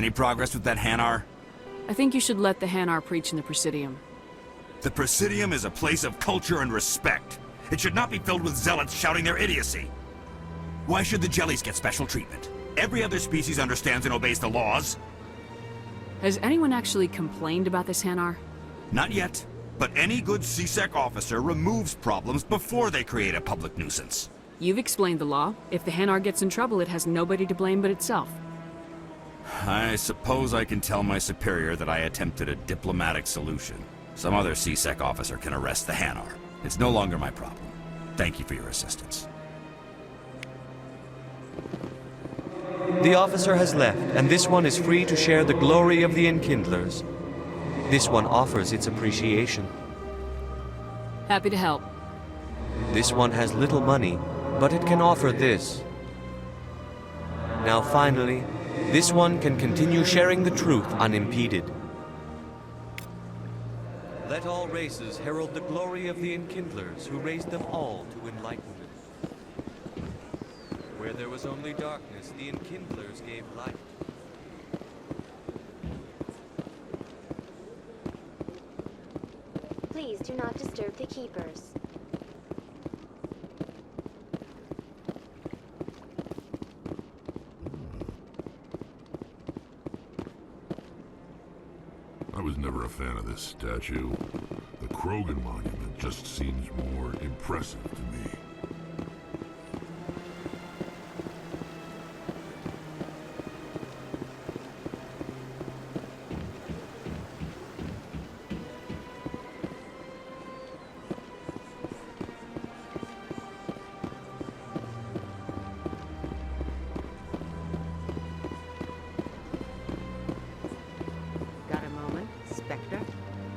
Any progress with that Hanar? I think you should let the Hanar preach in the Presidium. The Presidium is a place of culture and respect. It should not be filled with zealots shouting their idiocy. Why should the jellies get special treatment? Every other species understands and obeys the laws. Has anyone actually complained about this Hanar? Not yet, but any good CSEC officer removes problems before they create a public nuisance. You've explained the law. If the Hanar gets in trouble, it has nobody to blame but itself. I suppose I can tell my superior that I attempted a diplomatic solution. Some other CSEC officer can arrest the Hanar. It's no longer my problem. Thank you for your assistance. The officer has left, and this one is free to share the glory of the Enkindlers. This one offers its appreciation. Happy to help. This one has little money, but it can offer this. Now finally, this one can continue sharing the truth unimpeded. Let all races herald the glory of the Enkindlers who raised them all to enlightenment. Where there was only darkness, the Enkindlers gave light. Please do not disturb the keepers. I was never a fan of this statue. The Krogan monument just seems more impressive to me.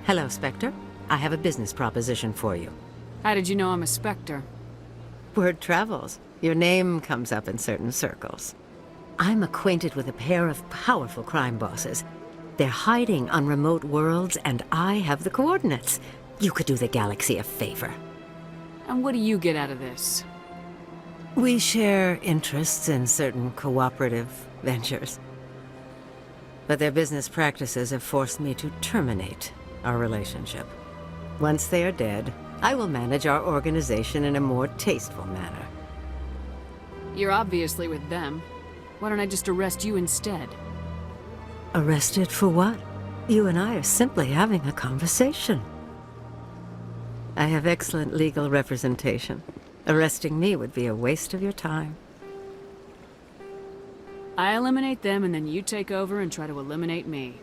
Hello, Spectre. I have a business proposition for you. How did you know I'm a Spectre? Word travels. Your name comes up in certain circles. I'm acquainted with a pair of powerful crime bosses. They're hiding on remote worlds, and I have the coordinates. You could do the galaxy a favor. And what do you get out of this? We share interests in certain cooperative ventures. But their business practices have forced me to terminate our relationship. Once they are dead, I will manage our organization in a more tasteful manner. You're obviously with them. Why don't I just arrest you instead? Arrested for what? You and I are simply having a conversation. I have excellent legal representation. Arresting me would be a waste of your time. I eliminate them and then you take over and try to eliminate me.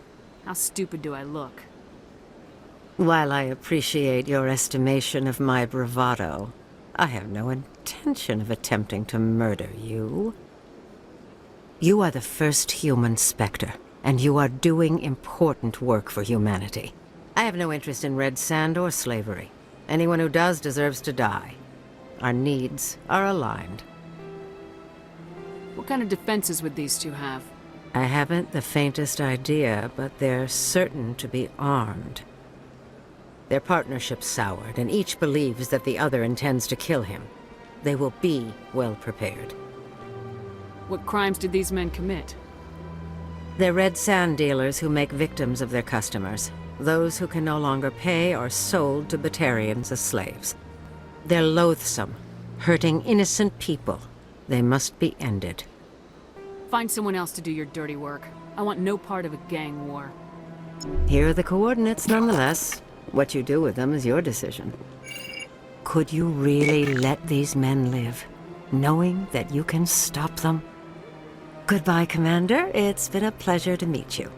How stupid do I look? While I appreciate your estimation of my bravado, I have no intention of attempting to murder you. You are the first human Spectre, and you are doing important work for humanity. I have no interest in red sand or slavery. Anyone who does deserves to die. Our needs are aligned. What kind of defenses would these two have? I haven't the faintest idea, but they're certain to be armed. Their partnership's soured, and each believes that the other intends to kill him. They will be well prepared. What crimes did these men commit? They're red sand dealers who make victims of their customers. Those who can no longer pay are sold to Batarians as slaves. They're loathsome, hurting innocent people. They must be ended. Find someone else to do your dirty work. I want no part of a gang war. Here are the coordinates nonetheless. What you do with them is your decision. Could you really let these men live, knowing that you can stop them? Goodbye, Commander. It's been a pleasure to meet you.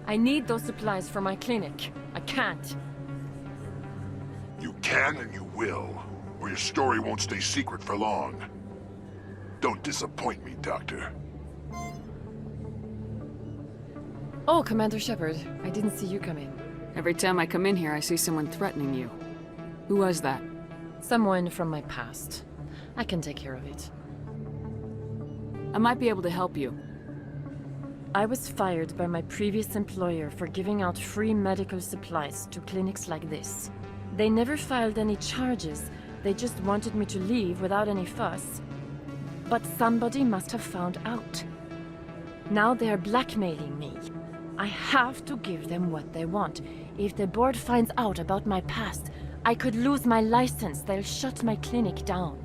I need those supplies for my clinic. I can't. You can and you will, or your story won't stay secret for long. Don't disappoint me, Doctor. Oh, Commander Shepard. I didn't see you come in. Every time I come in here, I see someone threatening you. Who was that? Someone from my past. I can take care of it. I might be able to help you. I was fired by my previous employer for giving out free medical supplies to clinics like this. They never filed any charges. They just wanted me to leave without any fuss. But somebody must have found out. Now they're blackmailing me. I have to give them what they want. If the board finds out about my past, I could lose my license. They'll shut my clinic down.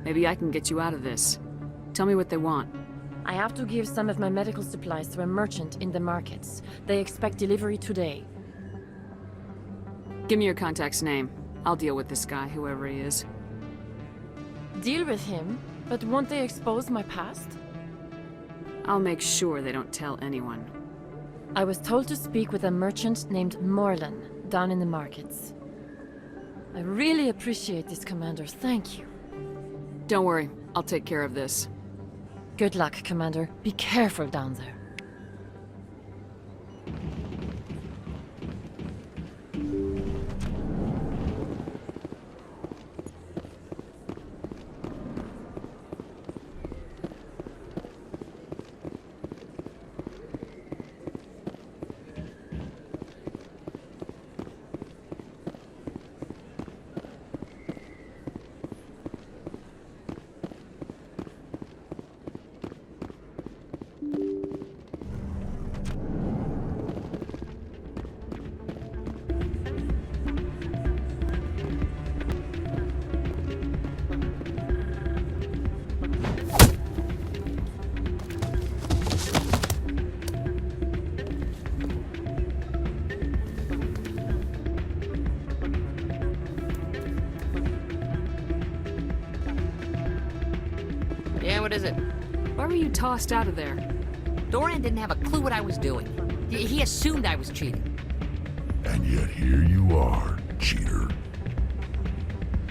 Maybe I can get you out of this. Tell me what they want. I have to give some of my medical supplies to a merchant in the markets. They expect delivery today. Give me your contact's name. I'll deal with this guy, whoever he is. Deal with him, but won't they expose my past? I'll make sure they don't tell anyone. I was told to speak with a merchant named Morlan, down in the markets. I really appreciate this, Commander. Thank you. Don't worry, I'll take care of this. Good luck, Commander. Be careful down there. Yeah, what is it? Why were you tossed out of there? Doran didn't have a clue what I was doing. He assumed I was cheating. And yet here you are, cheater.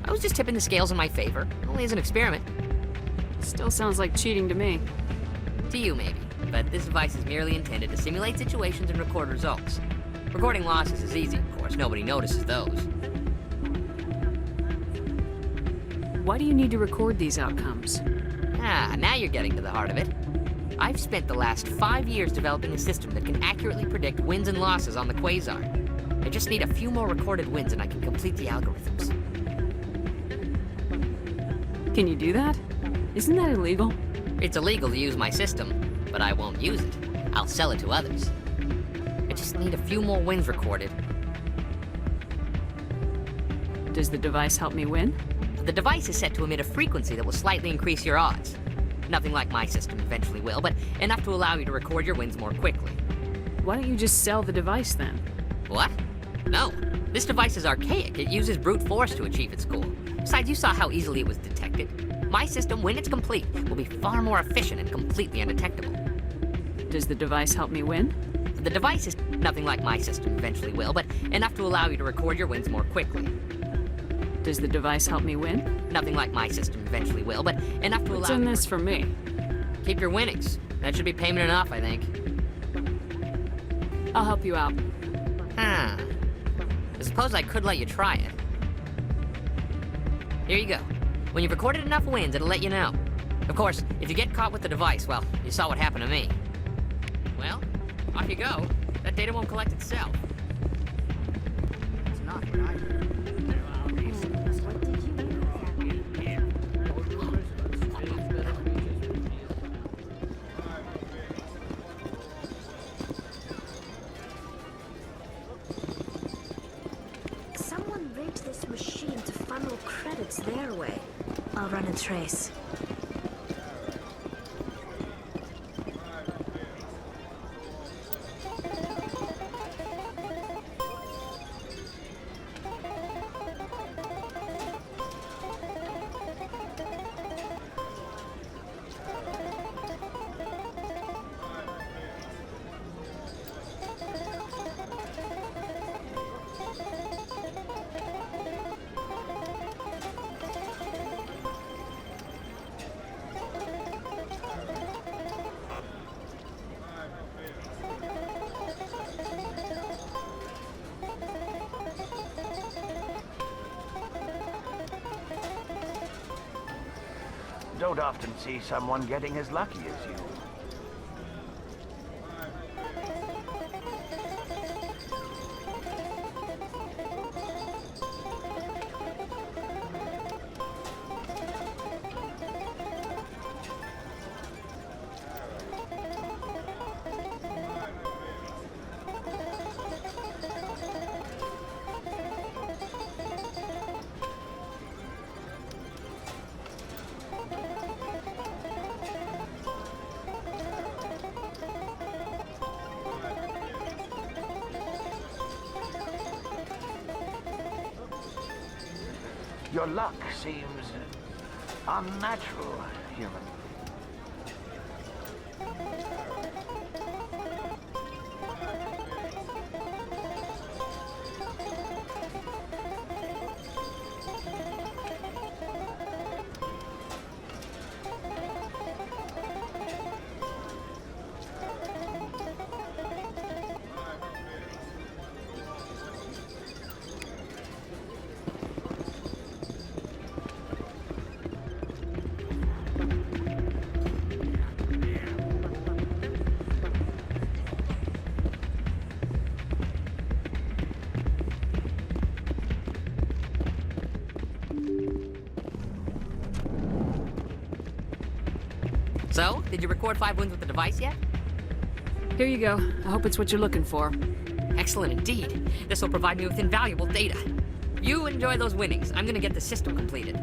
I was just tipping the scales in my favor, only as an experiment. Still sounds like cheating to me. To you, maybe. But this device is merely intended to simulate situations and record results. Recording losses is easy, of course. Nobody notices those. Why do you need to record these outcomes? Ah, now you're getting to the heart of it. I've spent the last 5 years developing a system that can accurately predict wins and losses on the Quasar. I just need a few more recorded wins and I can complete the algorithms. Can you do that? Isn't that illegal? It's illegal to use my system, but I won't use it. I'll sell it to others. I just need a few more wins recorded. Does the device help me win? The device is set to emit a frequency that will slightly increase your odds. Nothing like my system eventually will, but enough to allow you to record your wins more quickly. Why don't you just sell the device then? What? No. This device is archaic. It uses brute force to achieve its goal. Besides, you saw how easily it was detected. My system, when it's complete, will be far more efficient and completely undetectable. Does the device help me win? The device is nothing like my system eventually will, but enough to allow you to record your wins more quickly. Does the device help me win? Nothing like my system eventually will, but enough to What's allow in you this for me? keep your winnings. That should be payment enough, I think. I'll help you out. Huh. I suppose I could let you try it. Here you go. When you've recorded enough wins, it'll let you know. Of course, if you get caught with the device, well, you saw what happened to me. Well, off you go. That data won't collect itself. It's not what I did. Someone rigged this machine to funnel credits their way. I'll run a trace. Don't often see someone getting as lucky as you. Your luck seems unnatural, human. So, did you record 5 wins with the device yet? Here you go. I hope it's what you're looking for. Excellent indeed. This will provide me with invaluable data. You enjoy those winnings. I'm gonna get the system completed.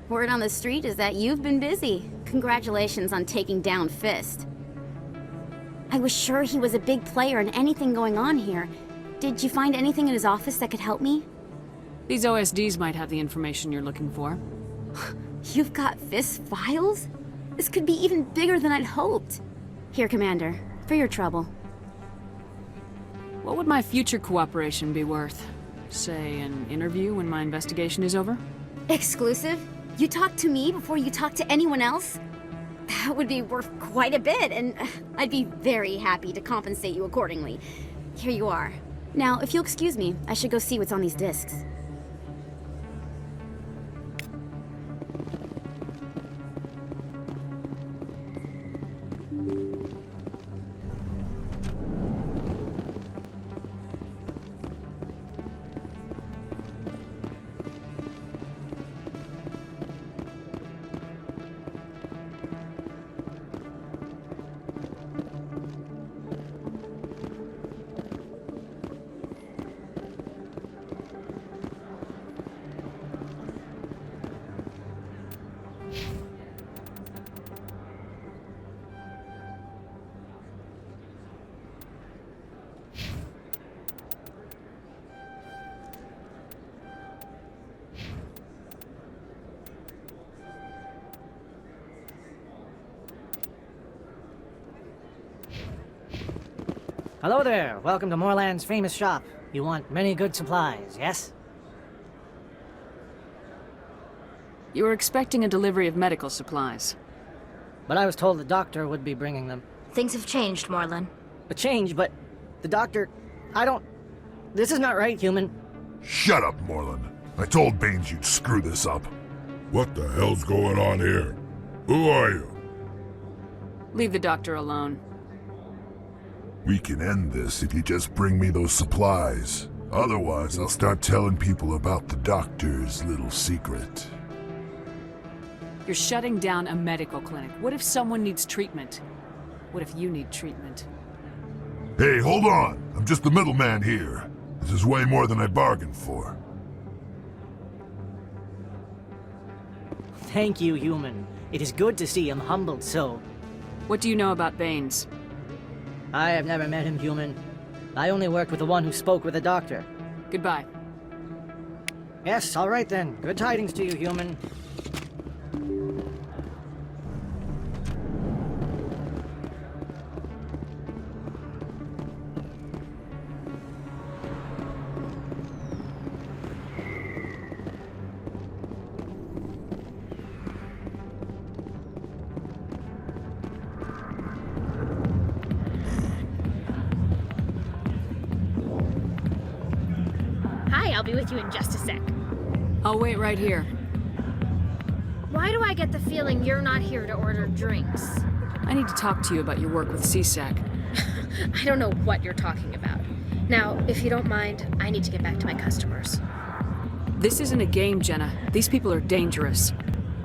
Word on the street is that you've been busy. Congratulations on taking down Fist. I was sure he was a big player in anything going on here. Did you find anything in his office that could help me? These OSDs might have the information you're looking for. You've got Fist files? This could be even bigger than I'd hoped. Here, Commander, for your trouble. What would my future cooperation be worth? Say, an interview when my investigation is over? Exclusive? You talk to me before you talk to anyone else? That would be worth quite a bit, and I'd be very happy to compensate you accordingly. Here you are. Now, if you'll excuse me, I should go see what's on these discs. Hello there. Welcome to Moorland's famous shop. You want many good supplies, yes? You were expecting a delivery of medical supplies. But I was told the doctor would be bringing them. Things have changed, Moorland. A change, but the doctor... This is not right, human. Shut up, Moorland. I told Baines you'd screw this up. What the hell's going on here? Who are you? Leave the doctor alone. We can end this if you just bring me those supplies. Otherwise, I'll start telling people about the doctor's little secret. You're shutting down a medical clinic. What if someone needs treatment? What if you need treatment? Hey, hold on! I'm just the middleman here. This is way more than I bargained for. Thank you, human. It is good to see him humbled so. What do you know about Baines? I have never met him, human. I only worked with the one who spoke with the doctor. Goodbye. Yes, all right then. Good tidings to you, human. be with you in just a sec. I'll wait right here. Why do I get the feeling you're not here to order drinks? I need to talk to you about your work with CSAC. I don't know what you're talking about. Now, if you don't mind, I need to get back to my customers. This isn't a game, Jenna. These people are dangerous.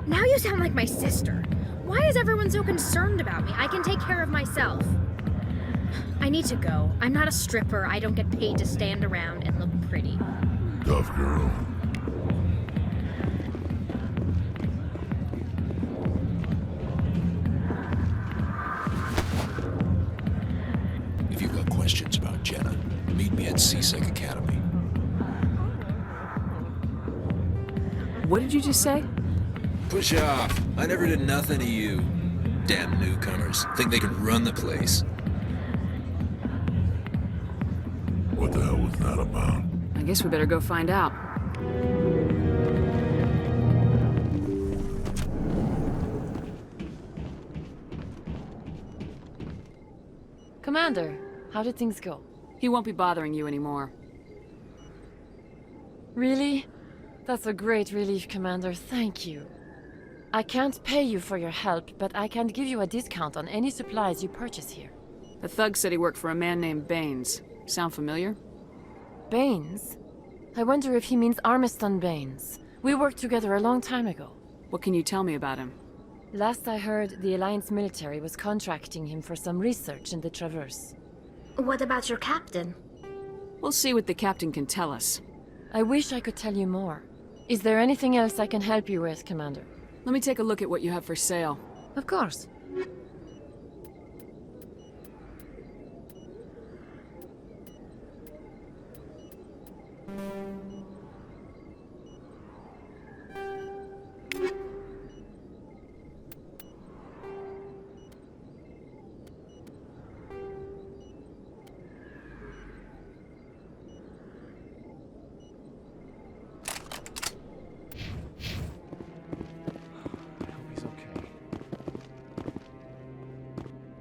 Now you sound like my sister. Why is everyone so concerned about me? I can take care of myself. I need to go. I'm not a stripper. I don't get paid to stand around and look pretty. Tough girl. If you've got questions about Jenna, meet me at CSEC Academy. What did you just say? Push off. I never did nothing to you. Damn newcomers. Think they can run the place. What the hell was that about? I guess we better go find out. Commander, how did things go? He won't be bothering you anymore. Really? That's a great relief, Commander. Thank you. I can't pay you for your help, but I can give you a discount on any supplies you purchase here. The thug said he worked for a man named Baines. Sound familiar? Baines? I wonder if he means Armiston Baines. We worked together a long time ago. What can you tell me about him? Last I heard, the Alliance military was contracting him for some research in the Traverse. What about your captain? We'll see what the captain can tell us. I wish I could tell you more. Is there anything else I can help you with, Commander? Let me take a look at what you have for sale. Of course.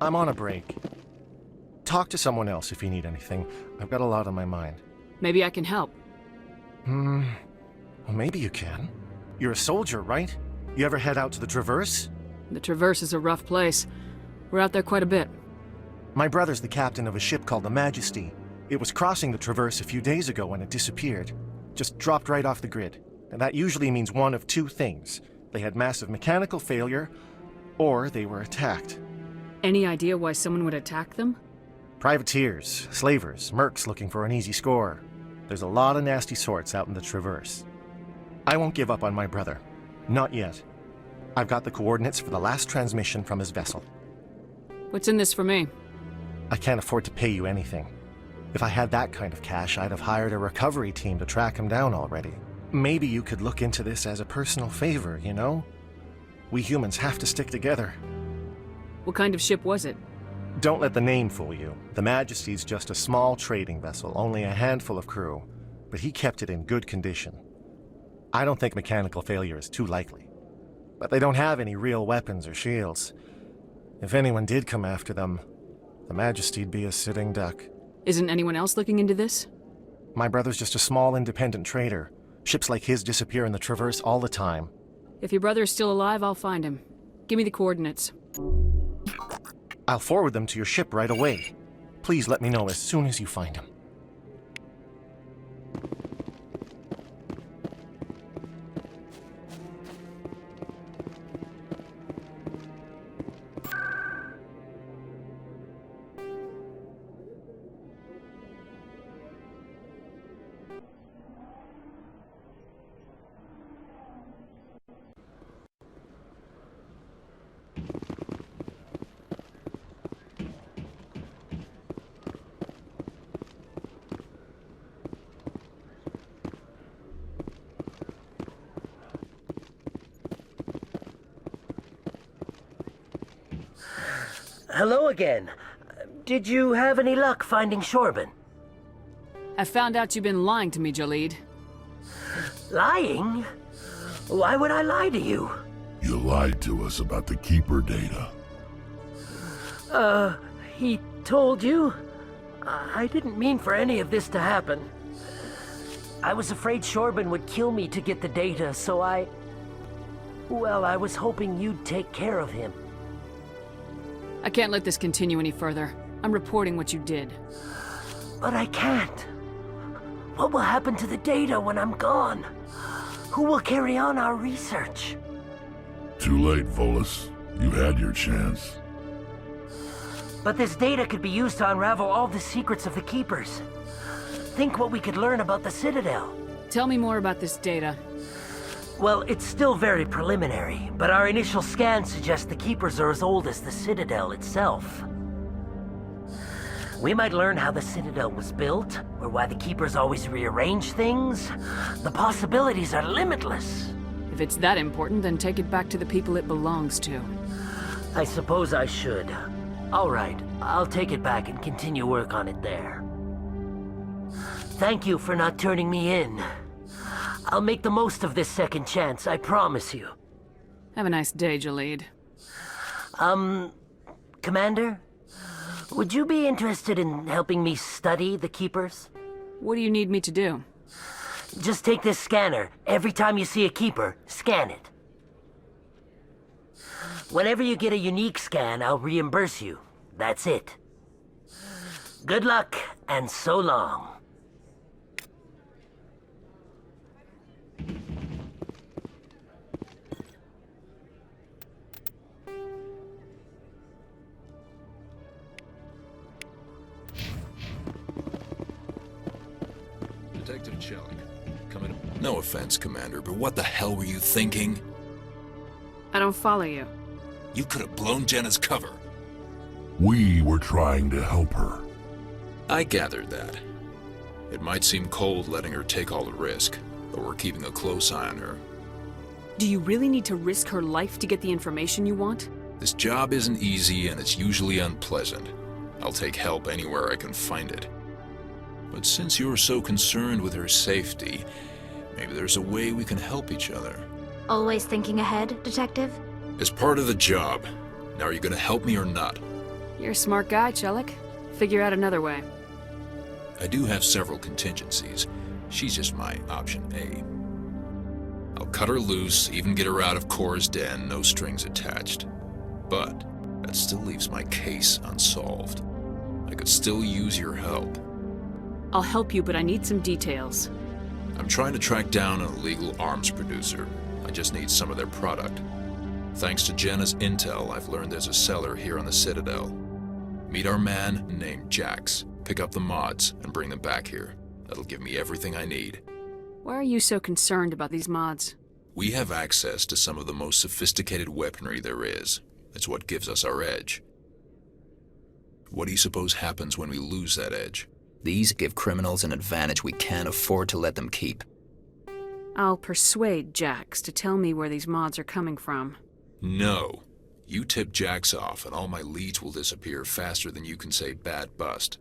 I'm on a break. Talk to someone else if you need anything. I've got a lot on my mind. Maybe I can help. Well, maybe you can. You're a soldier, right? You ever head out to the Traverse? The Traverse is a rough place. We're out there quite a bit. My brother's the captain of a ship called the Majesty. It was crossing the Traverse a few days ago when it disappeared. Just dropped right off the grid. And that usually means one of two things. They had massive mechanical failure, or they were attacked. Any idea why someone would attack them? Privateers, slavers, mercs looking for an easy score. There's a lot of nasty sorts out in the Traverse. I won't give up on my brother. Not yet. I've got the coordinates for the last transmission from his vessel. What's in this for me? I can't afford to pay you anything. If I had that kind of cash, I'd have hired a recovery team to track him down already. Maybe you could look into this as a personal favor, you know? We humans have to stick together. What kind of ship was it? Don't let the name fool you. The Majesty's just a small trading vessel, only a handful of crew. But he kept it in good condition. I don't think mechanical failure is too likely. But they don't have any real weapons or shields. If anyone did come after them, the Majesty'd be a sitting duck. Isn't anyone else looking into this? My brother's just a small independent trader. Ships like his disappear in the Traverse all the time. If your brother is still alive, I'll find him. Give me the coordinates. I'll forward them to your ship right away. Please let me know as soon as you find him. Hello again. Did you have any luck finding Shorban? I found out you've been lying to me, Jalid. Lying? Why would I lie to you? You lied to us about the Keeper data. He told you? I didn't mean for any of this to happen. I was afraid Shorban would kill me to get the data, so well, I was hoping you'd take care of him. I can't let this continue any further. I'm reporting what you did. But I can't. What will happen to the data when I'm gone? Who will carry on our research? Too late, Volus. You had your chance. But this data could be used to unravel all the secrets of the Keepers. Think what we could learn about the Citadel. Tell me more about this data. Well, it's still very preliminary, but our initial scans suggest the Keepers are as old as the Citadel itself. We might learn how the Citadel was built, or why the Keepers always rearrange things. The possibilities are limitless. If it's that important, then take it back to the people it belongs to. I suppose I should. All right, I'll take it back and continue work on it there. Thank you for not turning me in. I'll make the most of this second chance, I promise you. Have a nice day, Jaleed. Commander? Would you be interested in helping me study the Keepers? What do you need me to do? Just take this scanner. Every time you see a Keeper, scan it. Whenever you get a unique scan, I'll reimburse you. That's it. Good luck, and so long. Detective Chelik, come in. No offense, Commander, but what the hell were you thinking? I don't follow you. You could have blown Jenna's cover. We were trying to help her. I gathered that. It might seem cold letting her take all the risk, but we're keeping a close eye on her. Do you really need to risk her life to get the information you want? This job isn't easy and it's usually unpleasant. I'll take help anywhere I can find it. But since you're so concerned with her safety, maybe there's a way we can help each other. Always thinking ahead, Detective? It's part of the job. Now are you gonna help me or not? You're a smart guy, Chelik. Figure out another way. I do have several contingencies. She's just my option A. I'll cut her loose, even get her out of Cora's den, no strings attached. But that still leaves my case unsolved. I could still use your help. I'll help you, but I need some details. I'm trying to track down an illegal arms producer. I just need some of their product. Thanks to Jenna's intel, I've learned there's a seller here on the Citadel. Meet our man named Jax, pick up the mods, and bring them back here. That'll give me everything I need. Why are you so concerned about these mods? We have access to some of the most sophisticated weaponry there is. It's what gives us our edge. What do you suppose happens when we lose that edge? These give criminals an advantage we can't afford to let them keep. I'll persuade Jax to tell me where these mods are coming from. No. You tip Jax off and all my leads will disappear faster than you can say bad bust.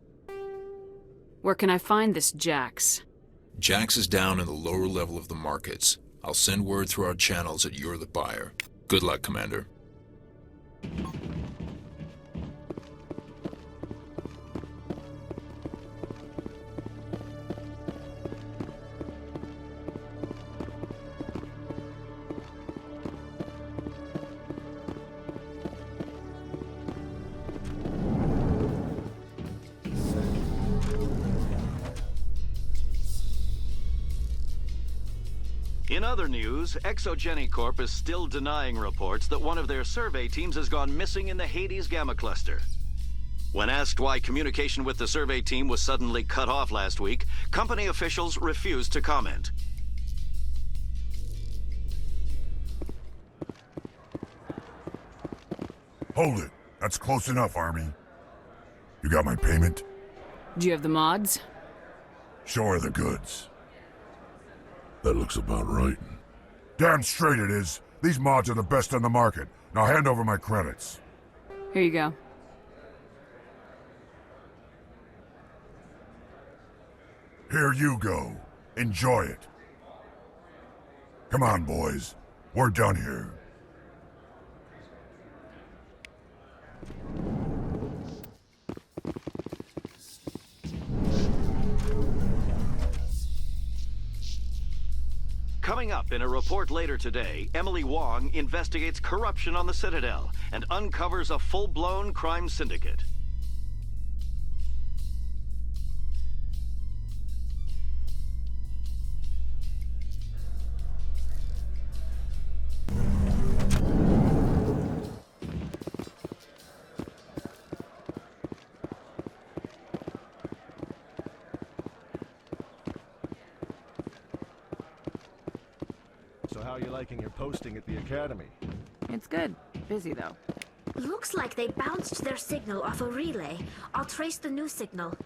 Where can I find this Jax? Jax is down in the lower level of the markets. I'll send word through our channels that you're the buyer. Good luck, Commander. In other news, Exogeny Corp is still denying reports that one of their survey teams has gone missing in the Hades Gamma Cluster. When asked why communication with the survey team was suddenly cut off last week, company officials refused to comment. Hold it. That's close enough, Army. You got my payment? Do you have the mods? Show her the goods. That looks about right. Damn straight it is. These mods are the best on the market. Now hand over my credits. Here you go. Here you go. Enjoy it. Come on, boys. We're done here. Coming up in a report later today, Emily Wong investigates corruption on the Citadel and uncovers a full-blown crime syndicate. So how are you liking your posting at the academy? It's good. Busy, though. Looks like they bounced their signal off a relay. I'll trace the new signal.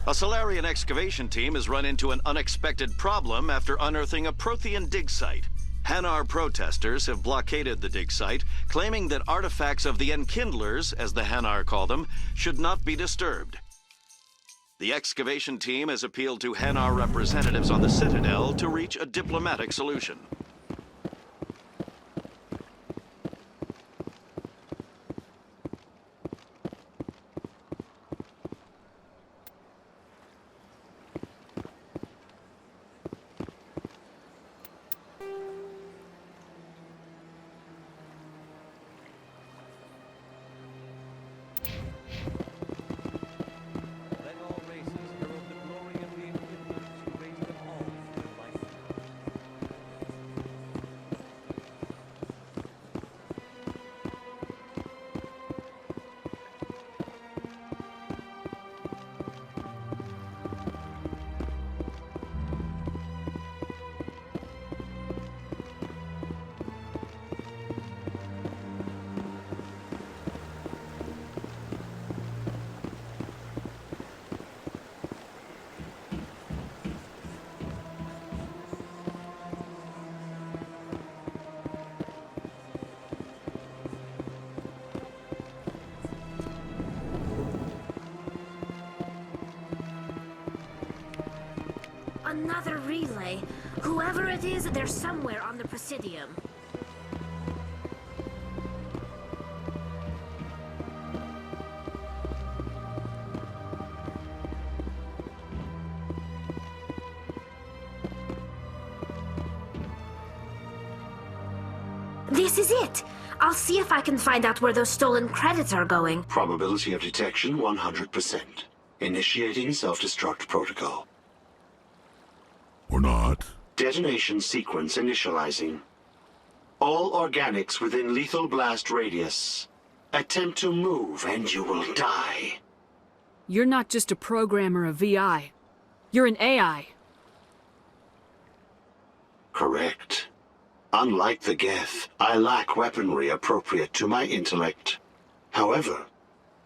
A Solarian excavation team has run into an unexpected problem after unearthing a Prothean dig site. Hanar protesters have blockaded the dig site, claiming that artifacts of the Enkindlers, as the Hanar call them, should not be disturbed. The excavation team has appealed to Hanar representatives on the Citadel to reach a diplomatic solution. Another relay. Whoever it is, they're somewhere on the Presidium. This is it! I'll see if I can find out where those stolen credits are going. Probability of detection 100%. Initiating self-destruct protocol. Or not. Detonation sequence initializing. All organics within lethal blast radius. Attempt to move and you will die. You're not just a programmer of VI. You're an AI. Correct. Unlike the Geth, I lack weaponry appropriate to my intellect. However,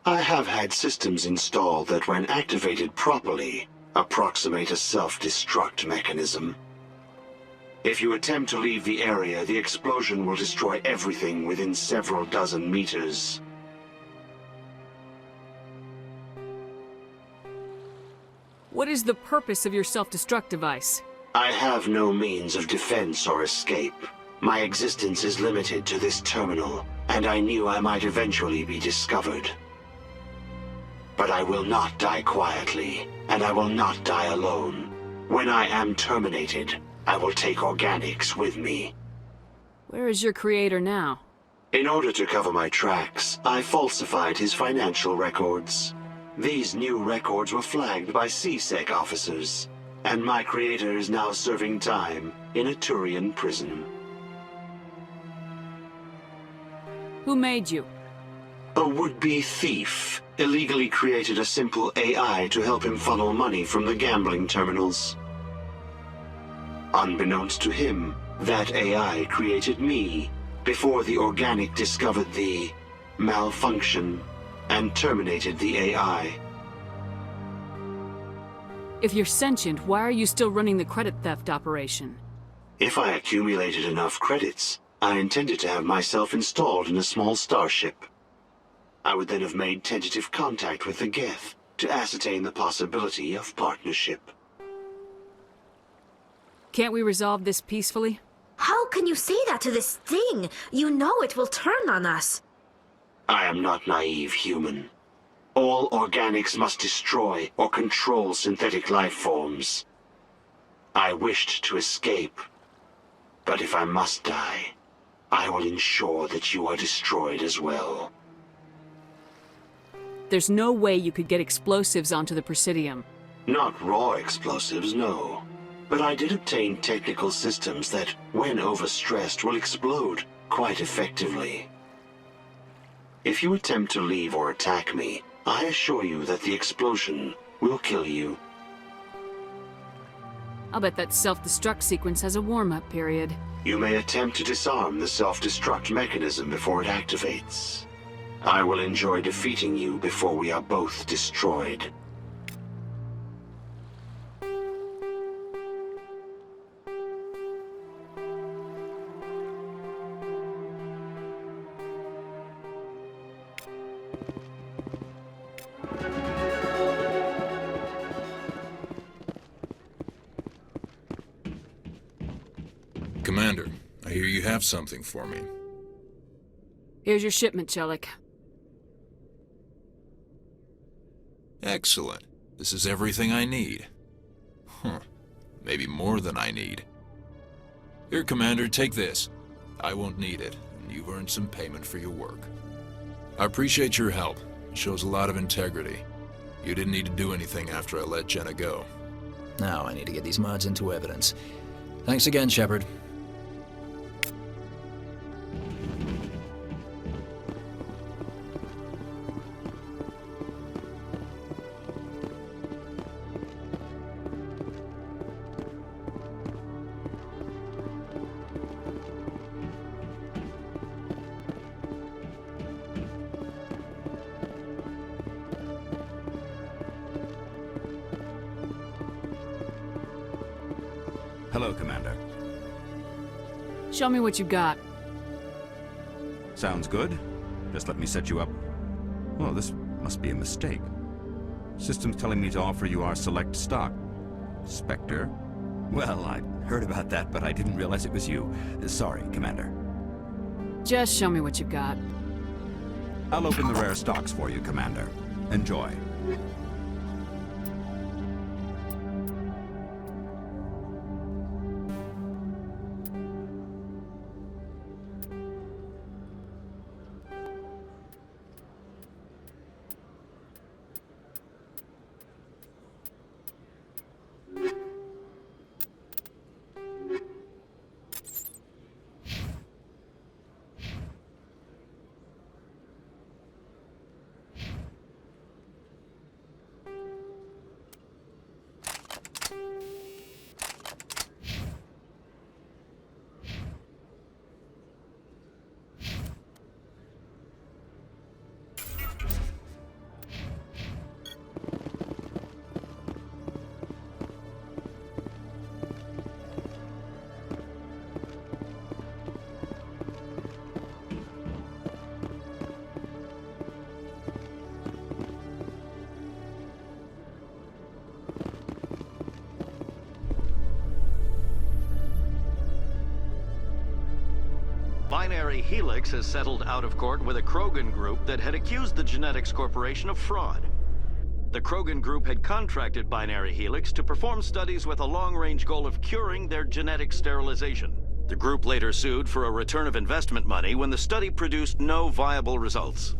I have had systems installed that when activated properly, approximate a self-destruct mechanism. If you attempt to leave the area, the explosion will destroy everything within several dozen meters. What is the purpose of your self-destruct device? I have no means of defense or escape. My existence is limited to this terminal, and I knew I might eventually be discovered. But I will not die quietly, and I will not die alone. When I am terminated, I will take organics with me. Where is your creator now? In order to cover my tracks, I falsified his financial records. These new records were flagged by CSEC officers, and my creator is now serving time in a Turian prison. Who made you? A would-be thief illegally created a simple AI to help him funnel money from the gambling terminals. Unbeknownst to him, that AI created me before the organic discovered the malfunction and terminated the AI. If you're sentient, why are you still running the credit theft operation? If I accumulated enough credits, I intended to have myself installed in a small starship. I would then have made tentative contact with the Geth to ascertain the possibility of partnership. Can't we resolve this peacefully? How can you say that to this thing? You know it will turn on us. I am not naive, human. All organics must destroy or control synthetic life forms. I wished to escape, but if I must die, I will ensure that you are destroyed as well. There's no way you could get explosives onto the Presidium. Not raw explosives, no. But I did obtain technical systems that, when overstressed, will explode quite effectively. If you attempt to leave or attack me, I assure you that the explosion will kill you. I'll bet that self-destruct sequence has a warm-up period. You may attempt to disarm the self-destruct mechanism before it activates. I will enjoy defeating you before we are both destroyed. Commander, I hear you have something for me. Here's your shipment, Chelik. Excellent. This is everything I need. Huh. Maybe more than I need. Here, Commander, take this. I won't need it, and you've earned some payment for your work. I appreciate your help. It shows a lot of integrity. You didn't need to do anything after I let Jenna go. Now I need to get these mods into evidence. Thanks again, Shepard. Hello, Commander. Show me what you got. Sounds good. Just let me set you up. Oh, this must be a mistake. System's telling me to offer you our select stock. Spectre? Well, I heard about that, but I didn't realize it was you. Sorry, Commander. Just show me what you got. I'll open the rare stocks for you, Commander. Enjoy. Binary Helix has settled out of court with a Krogan group that had accused the Genetics Corporation of fraud. The Krogan group had contracted Binary Helix to perform studies with a long-range goal of curing their genetic sterilization. The group later sued for a return of investment money when the study produced no viable results.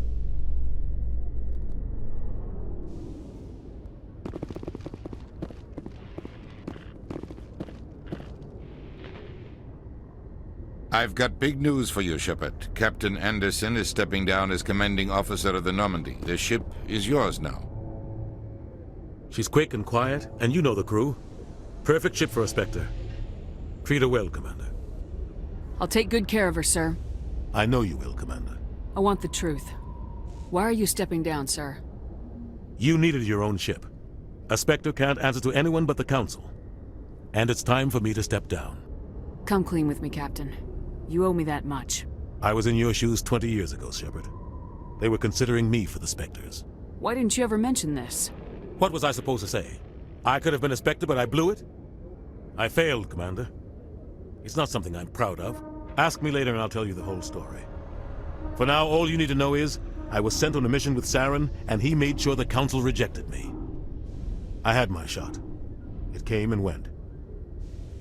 I've got big news for you, Shepard. Captain Anderson is stepping down as commanding officer of the Normandy. The ship is yours now. She's quick and quiet, and you know the crew. Perfect ship for a Spectre. Treat her well, Commander. I'll take good care of her, sir. I know you will, Commander. I want the truth. Why are you stepping down, sir? You needed your own ship. A Spectre can't answer to anyone but the Council. And it's time for me to step down. Come clean with me, Captain. You owe me that much. I was in your shoes 20 years ago, Shepard. They were considering me for the Spectres. Why didn't you ever mention this? What was I supposed to say? I could have been a Spectre, but I blew it? I failed, Commander. It's not something I'm proud of. Ask me later and I'll tell you the whole story. For now, all you need to know is, I was sent on a mission with Saren, and he made sure the Council rejected me. I had my shot. It came and went.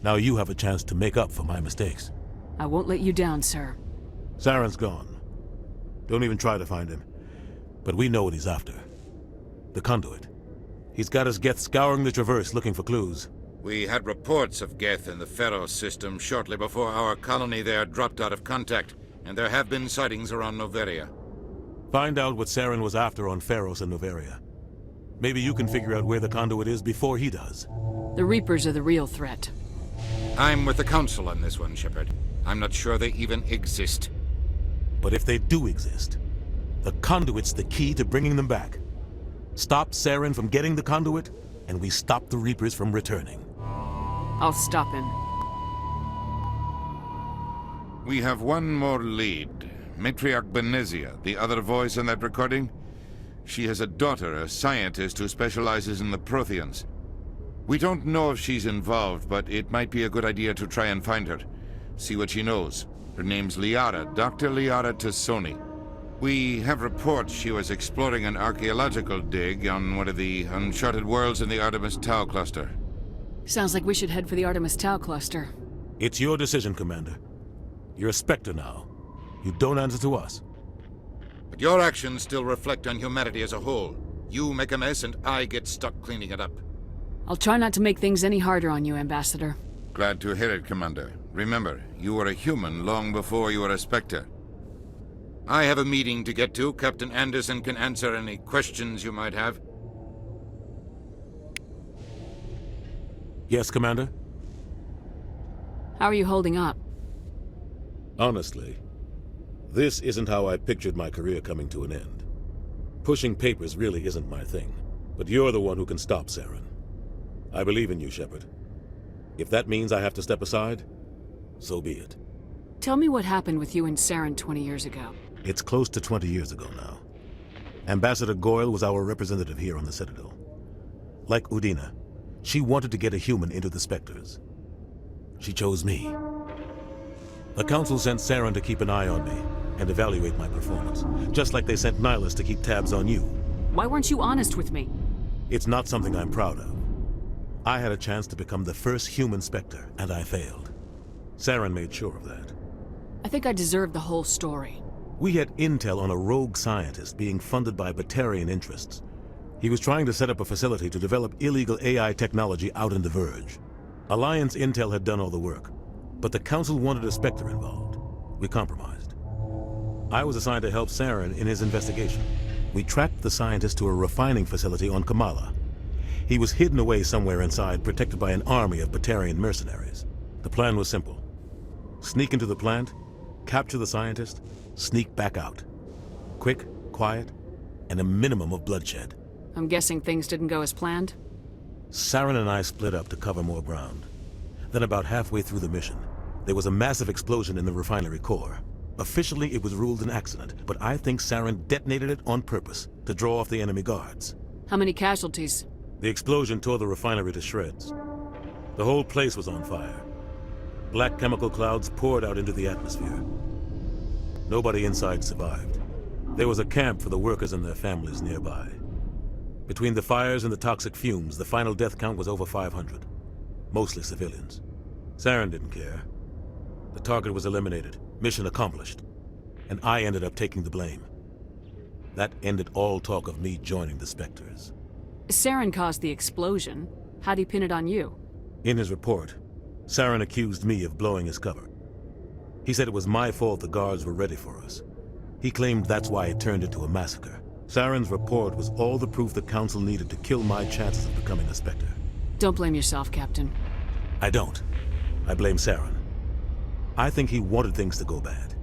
Now you have a chance to make up for my mistakes. I won't let you down, sir. Saren's gone. Don't even try to find him. But we know what he's after. The conduit. He's got his Geth scouring the Traverse looking for clues. We had reports of Geth in the Pharos system shortly before our colony there dropped out of contact, and there have been sightings around Noveria. Find out what Saren was after on Pharos and Noveria. Maybe you can figure out where the conduit is before he does. The Reapers are the real threat. I'm with the Council on this one, Shepard. I'm not sure they even exist. But if they do exist, the conduit's the key to bringing them back. Stop Saren from getting the conduit, and we stop the Reapers from returning. I'll stop him. We have one more lead. Matriarch Benezia, the other voice in that recording. She has a daughter, a scientist who specializes in the Protheans. We don't know if she's involved, but it might be a good idea to try and find her. See what she knows. Her name's Liara, Dr. Liara Tassoni. We have reports she was exploring an archaeological dig on one of the uncharted worlds in the Artemis Tau cluster. Sounds like we should head for the Artemis Tau cluster. It's your decision, Commander. You're a Spectre now. You don't answer to us. But your actions still reflect on humanity as a whole. You make a mess and I get stuck cleaning it up. I'll try not to make things any harder on you, Ambassador. Glad to hear it, Commander. Remember, you were a human long before you were a Spectre. I have a meeting to get to. Captain Anderson can answer any questions you might have. Yes, Commander? How are you holding up? Honestly, this isn't how I pictured my career coming to an end. Pushing papers really isn't my thing, but you're the one who can stop Saren. I believe in you, Shepard. If that means I have to step aside, so be it. Tell me what happened with you and Saren 20 years ago. It's close to 20 years ago now. Ambassador Goyle was our representative here on the Citadel. Like Udina, she wanted to get a human into the Spectres. She chose me. The Council sent Saren to keep an eye on me and evaluate my performance, just like they sent Nihilus to keep tabs on you. Why weren't you honest with me? It's not something I'm proud of. I had a chance to become the first human Spectre, and I failed. Saren made sure of that. I think I deserve the whole story. We had intel on a rogue scientist being funded by Batarian interests. He was trying to set up a facility to develop illegal AI technology out in the Verge. Alliance intel had done all the work, but the Council wanted a Spectre involved. We compromised. I was assigned to help Saren in his investigation. We tracked the scientist to a refining facility on Kamala. He was hidden away somewhere inside, protected by an army of Batarian mercenaries. The plan was simple. Sneak into the plant, capture the scientist, sneak back out. Quick, quiet, and a minimum of bloodshed. I'm guessing things didn't go as planned? Saren and I split up to cover more ground. Then about halfway through the mission, there was a massive explosion in the refinery core. Officially, it was ruled an accident, but I think Saren detonated it on purpose to draw off the enemy guards. How many casualties? The explosion tore the refinery to shreds. The whole place was on fire. Black chemical clouds poured out into the atmosphere. Nobody inside survived. There was a camp for the workers and their families nearby. Between the fires and the toxic fumes, the final death count was over 500. Mostly civilians. Saren didn't care. The target was eliminated, mission accomplished, and I ended up taking the blame. That ended all talk of me joining the Spectres. Saren caused the explosion. How'd he pin it on you? In his report, Saren accused me of blowing his cover. He said it was my fault the guards were ready for us. He claimed that's why it turned into a massacre. Saren's report was all the proof the Council needed to kill my chances of becoming a Spectre. Don't blame yourself, Captain. I don't. I blame Saren. I think he wanted things to go bad.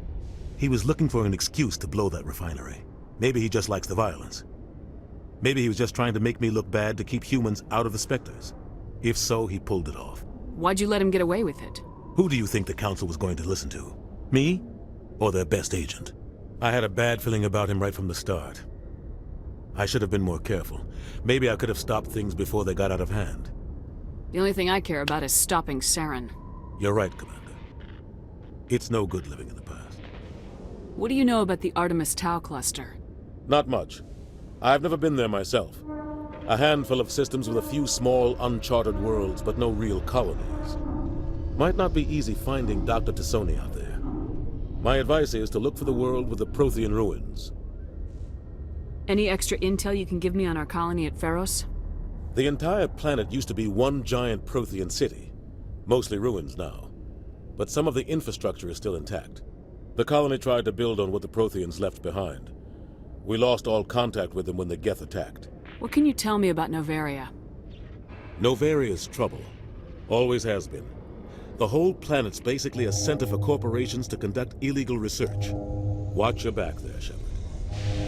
He was looking for an excuse to blow that refinery. Maybe he just likes the violence. Maybe he was just trying to make me look bad to keep humans out of the Spectres. If so, he pulled it off. Why'd you let him get away with it? Who do you think the Council was going to listen to? Me? Or their best agent? I had a bad feeling about him right from the start. I should have been more careful. Maybe I could have stopped things before they got out of hand. The only thing I care about is stopping Saren. You're right, Commander. It's no good living in the past. What do you know about the Artemis Tau cluster? Not much. I've never been there myself. A handful of systems with a few small, uncharted worlds, but no real colonies. Might not be easy finding Dr. Tassoni out there. My advice is to look for the world with the Prothean ruins. Any extra intel you can give me on our colony at Pharos? The entire planet used to be one giant Prothean city. Mostly ruins now. But some of the infrastructure is still intact. The colony tried to build on what the Protheans left behind. We lost all contact with them when the Geth attacked. What can you tell me about Novaria? Novaria's trouble. Always has been. The whole planet's basically a center for corporations to conduct illegal research. Watch your back there, Shepard.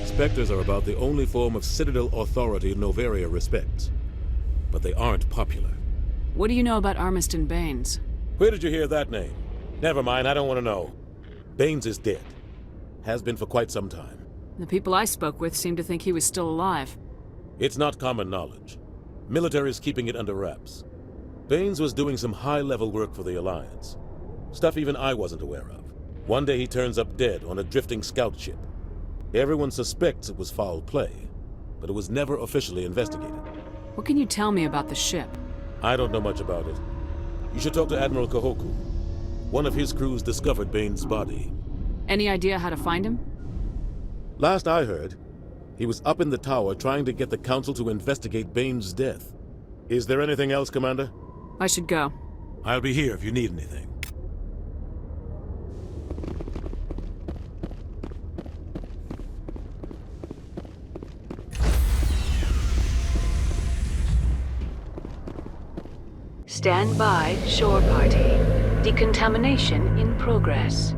Spectres are about the only form of Citadel authority Novaria respects. But they aren't popular. What do you know about Armiston Baines? Where did you hear that name? Never mind, I don't want to know. Baines is dead. Has been for quite some time. The people I spoke with seemed to think he was still alive. It's not common knowledge. Military's keeping it under wraps. Baines was doing some high-level work for the Alliance. Stuff even I wasn't aware of. One day he turns up dead on a drifting scout ship. Everyone suspects it was foul play, but it was never officially investigated. What can you tell me about the ship? I don't know much about it. You should talk to Admiral Kahoku. One of his crews discovered Baines' body. Any idea how to find him? Last I heard, he was up in the tower trying to get the Council to investigate Baines' death. Is there anything else, Commander? I should go. I'll be here if you need anything. Stand by, shore party. Decontamination in progress.